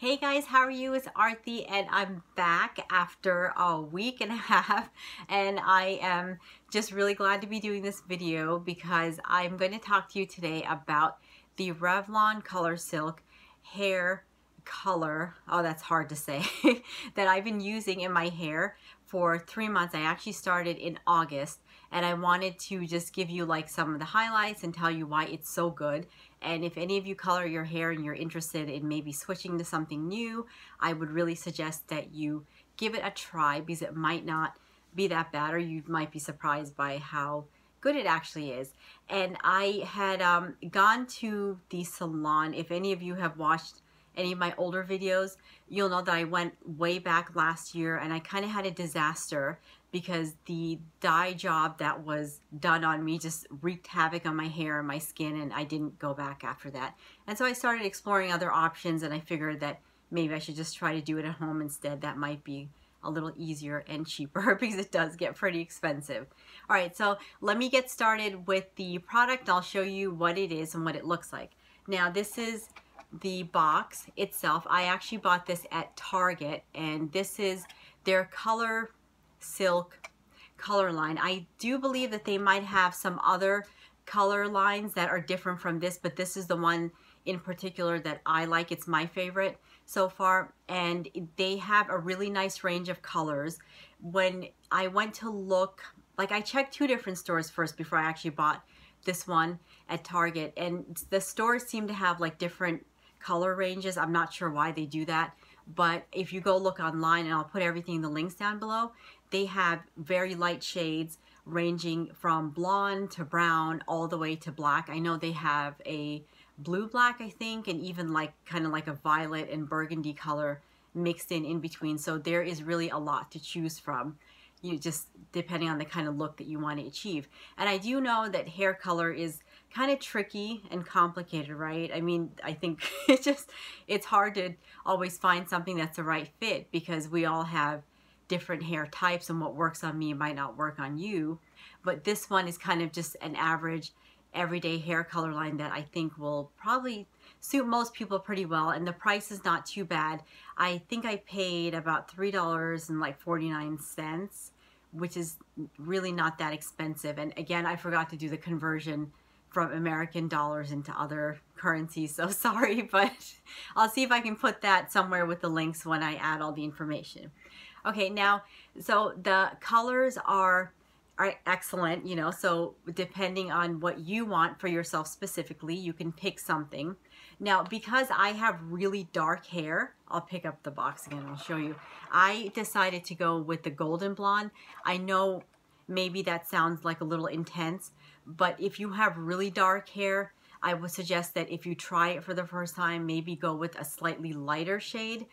Hey guys, how are you? It's Arthi and I'm back after a week and a half, and I am just really glad to be doing this video because I'm going to talk to you today about the Revlon Colorsilk hair color, oh that's hard to say, that I've been using in my hair for 3 months. I actually started in August, and I wanted to just give you like some of the highlights and tell you why it's so good. And if any of you color your hair and you're interested in maybe switching to something new, I would really suggest that you give it a try because it might not be that bad, or you might be surprised by how good it actually is. And I had gone to the salon. If any of you have watched any of my older videos, you'll know that I went way back last year and I kind of had a disaster because the dye job that was done on me just wreaked havoc on my hair and my skin, and I didn't go back after that. And so I started exploring other options, and I figured that maybe I should just try to do it at home instead. That might be a little easier and cheaper because it does get pretty expensive. All right, so let me get started with the product. I'll show you what it is and what it looks like. Now this is the box itself. I actually bought this at Target, and this is their Colorsilk color line. I do believe that they might have some other color lines that are different from this, but this is the one in particular that I like. It's my favorite so far, and they have a really nice range of colors. When I went to look, like I checked 2 different stores first before I actually bought this one at Target, and the stores seem to have like different color ranges. I'm not sure why they do that, but if you go look online, and I'll put everything in the links down below, they have very light shades ranging from blonde to brown all the way to black. I know they have a blue black, I think, and even like kind of like a violet and burgundy color mixed in between. So there is really a lot to choose from, you just depending on the kind of look that you want to achieve. And I do know that hair color is kind of tricky and complicated, right? I mean, I think it's hard to always find something that's the right fit because we all have different hair types, and what works on me might not work on you. But this one is kind of just an average everyday hair color line that I think will probably suit most people pretty well, and the price is not too bad. I think I paid about $3.49, which is really not that expensive. And again, I forgot to do the conversion from American dollars into other currencies, so sorry, but I'll see if I can put that somewhere with the links when I add all the information. Okay, now, so the colors are excellent, you know, so depending on what you want for yourself specifically, you can pick something. Now, because I have really dark hair, I'll pick up the box again and I'll show you. I decided to go with the golden blonde. I know maybe that sounds like a little intense, but if you have really dark hair, I would suggest that if you try it for the first time, maybe go with a slightly lighter shade,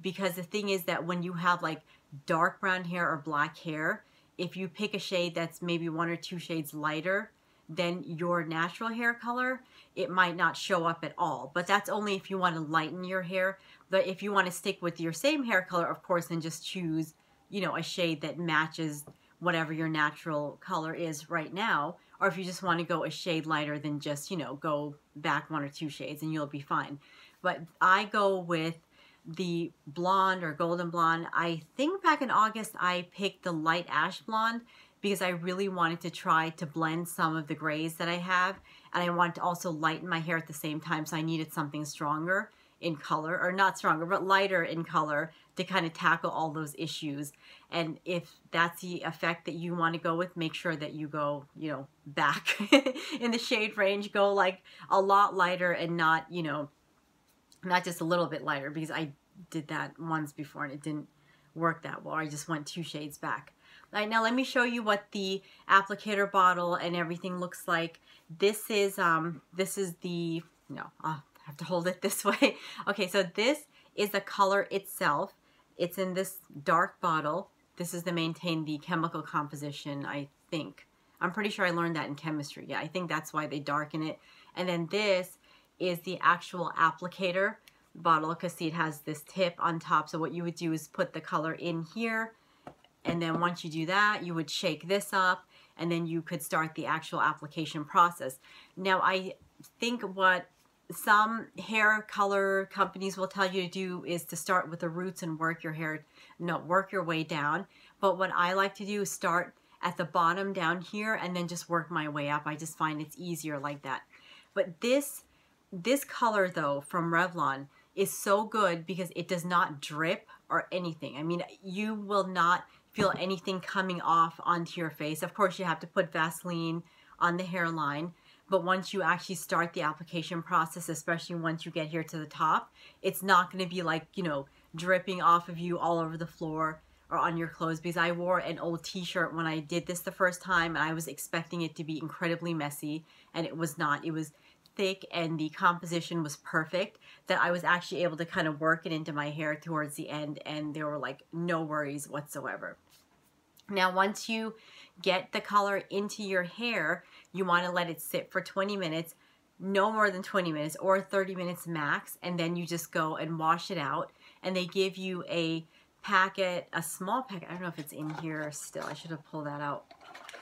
because the thing is that when you have like dark brown hair or black hair, if you pick a shade that's maybe 1 or 2 shades lighter than your natural hair color, it might not show up at all. But that's only if you want to lighten your hair. But if you want to stick with your same hair color, of course, then just choose, you know, a shade that matches whatever your natural color is right now. Or if you just want to go a shade lighter, then just, you know, go back 1 or 2 shades and you'll be fine. But I go with the blonde or golden blonde. I think back in August I picked the light ash blonde because I really wanted to try to blend some of the grays that I have, and I wanted to also lighten my hair at the same time, so I needed something stronger in color, or not stronger, but lighter in color to kind of tackle all those issues. And if that's the effect that you want to go with, make sure that you go, you know, back in the shade range, go like a lot lighter and not, you know, not just a little bit lighter, because I did that once before and it didn't work that well. I just went 2 shades back. All right, now let me show you what the applicator bottle and everything looks like. This is the, no, I'll have to hold it this way. Okay, so this is the color itself. It's in this dark bottle. This is to maintain the chemical composition, I think. I'm pretty sure I learned that in chemistry. Yeah, I think that's why they darken it. And then this is the actual applicator bottle, because see, it has this tip on top. So what you would do is put the color in here, and then once you do that, you would shake this up, and then you could start the actual application process. Now, I think what some hair color companies will tell you to do is to start with the roots and work your hair, work your way down. But what I like to do is start at the bottom down here and then just work my way up. I just find it's easier like that. But this color though from Revlon is so good because it does not drip or anything. I mean, you will not feel anything coming off onto your face. Of course, you have to put Vaseline on the hairline, but once you actually start the application process, especially once you get here to the top, it's not going to be like, you know, dripping off of you all over the floor or on your clothes, because I wore an old t-shirt when I did this the first time and I was expecting it to be incredibly messy, and it was not. It was thick and the composition was perfect, that I was actually able to kind of work it into my hair towards the end, and there were like no worries whatsoever. Now, once you get the color into your hair, you want to let it sit for 20 minutes, no more than 20 minutes or 30 minutes max, and then you just go and wash it out. And they give you a packet, a small packet. I don't know if it's in here still. I should have pulled that out.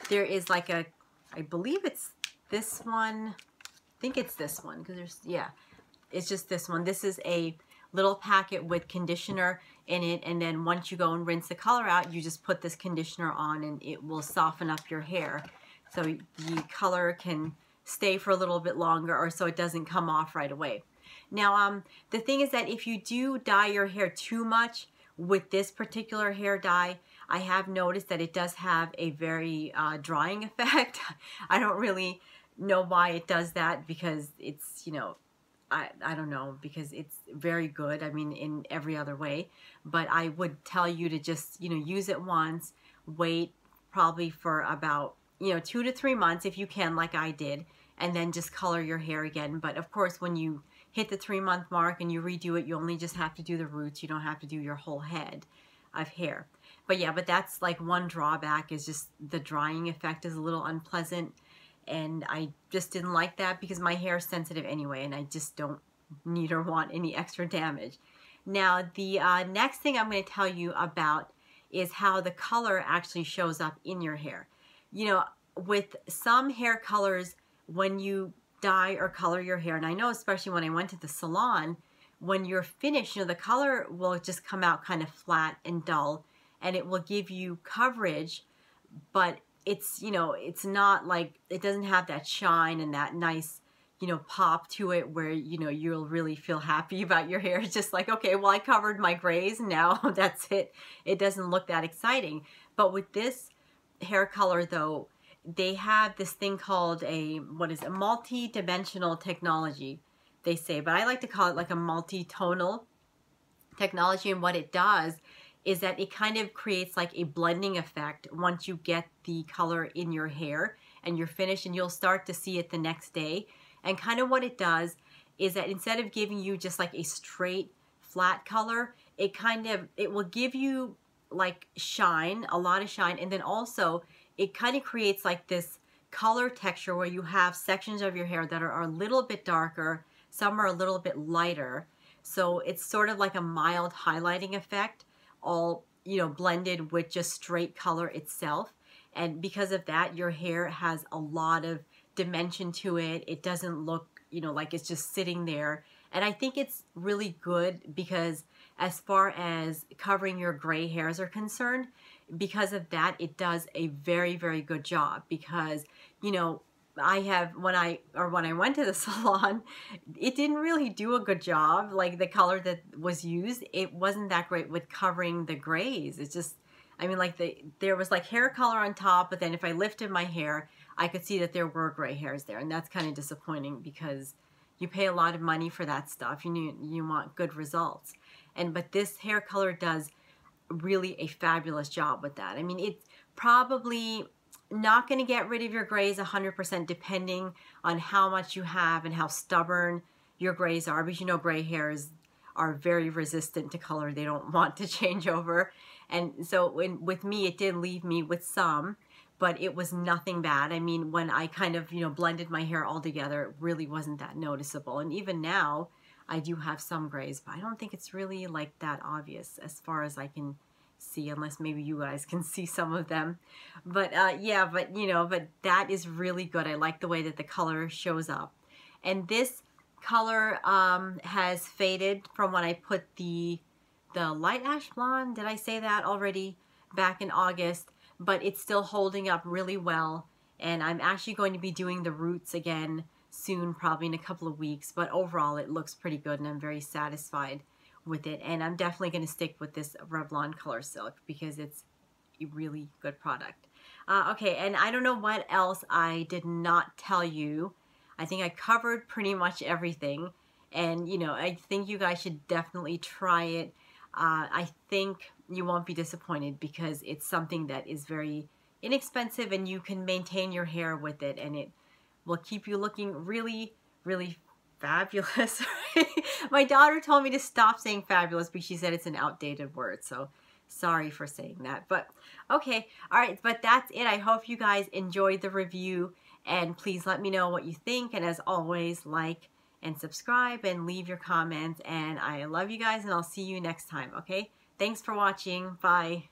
There is like a, I believe it's this one. I think it's this one because there's, yeah, it's just this one. This is a little packet with conditioner in it, and then once you go and rinse the color out, you just put this conditioner on and it will soften up your hair so the color can stay for a little bit longer, or so it doesn't come off right away. Now, the thing is that if you do dye your hair too much with this particular hair dye, I have noticed that it does have a very drying effect. I don't really know why it does that, because it's, you know, I don't know, because it's very good, I mean, in every other way. But I would tell you to just, you know, use it once, wait probably for about, you know, 2 to 3 months if you can, like I did, and then just color your hair again. But of course, when you hit the 3-month mark and you redo it, you only just have to do the roots. You don't have to do your whole head of hair. But yeah, but that's like one drawback, is just the drying effect is a little unpleasant. And I just didn't like that because my hair is sensitive anyway, and I just don't need or want any extra damage. Now, the next thing I'm going to tell you about is how the color actually shows up in your hair. You know, with some hair colors, when you dye or color your hair, and I know especially when I went to the salon, when you're finished, you know, the color will just come out kind of flat and dull, and it will give you coverage, but it's, you know, it's not like, it doesn't have that shine and that nice, you know, pop to it where, you know, you'll really feel happy about your hair. It's just like, okay, well, I covered my grays, now that's it. It doesn't look that exciting. But with this hair color though, they have this thing called a multi-dimensional technology, they say, but I like to call it like a multi-tonal technology. And what it does is that it kind of creates like a blending effect once you get the color in your hair and you're finished, and you'll start to see it the next day. And kind of what it does is that instead of giving you just like a straight flat color, it will give you like shine, a lot of shine, and then also it kind of creates like this color texture where you have sections of your hair that are a little bit darker, some are a little bit lighter. So it's sort of like a mild highlighting effect, all, you know, blended with just straight color itself. And because of that, your hair has a lot of dimension to it. It doesn't look, you know, like it's just sitting there. And I think it's really good because as far as covering your gray hairs are concerned, because of that, it does a very, very good job. Because, you know, when I went to the salon, it didn't really do a good job. Like the color that was used, it wasn't that great with covering the grays. It's just, I mean, like there was like hair color on top, but then if I lifted my hair, I could see that there were gray hairs there. And that's kind of disappointing because you pay a lot of money for that stuff. You want good results. But this hair color does really a fabulous job with that. I mean, it's probably not going to get rid of your grays 100% depending on how much you have and how stubborn your grays are, because you know gray hairs are very resistant to color. They don't want to change over. And so with me, it did leave me with some, but it was nothing bad. I mean, when I kind of, you know, blended my hair all together, it really wasn't that noticeable. And even now, I do have some grays, but I don't think it's really like that obvious as far as I can see, unless maybe you guys can see some of them. But yeah, but you know, but that is really good. I like the way that the color shows up. And this color has faded from when I put the light ash blonde, did I say that already, back in August, but it's still holding up really well. And I'm actually going to be doing the roots again soon, probably in a couple of weeks, but overall it looks pretty good and I'm very satisfied with it. And I'm definitely going to stick with this Revlon Colorsilk because it's a really good product. Okay, and I don't know what else I did not tell you. I think I covered pretty much everything, and you know, I think you guys should definitely try it. I think you won't be disappointed because it's something that is very inexpensive and you can maintain your hair with it, and it will keep you looking really, really fabulous. My daughter told me to stop saying fabulous because she said it's an outdated word, so sorry for saying that. But okay, all right, but that's it. I hope you guys enjoyed the review, and please let me know what you think, and as always, like and subscribe and leave your comments, and I love you guys, and I'll see you next time. Okay, thanks for watching. Bye.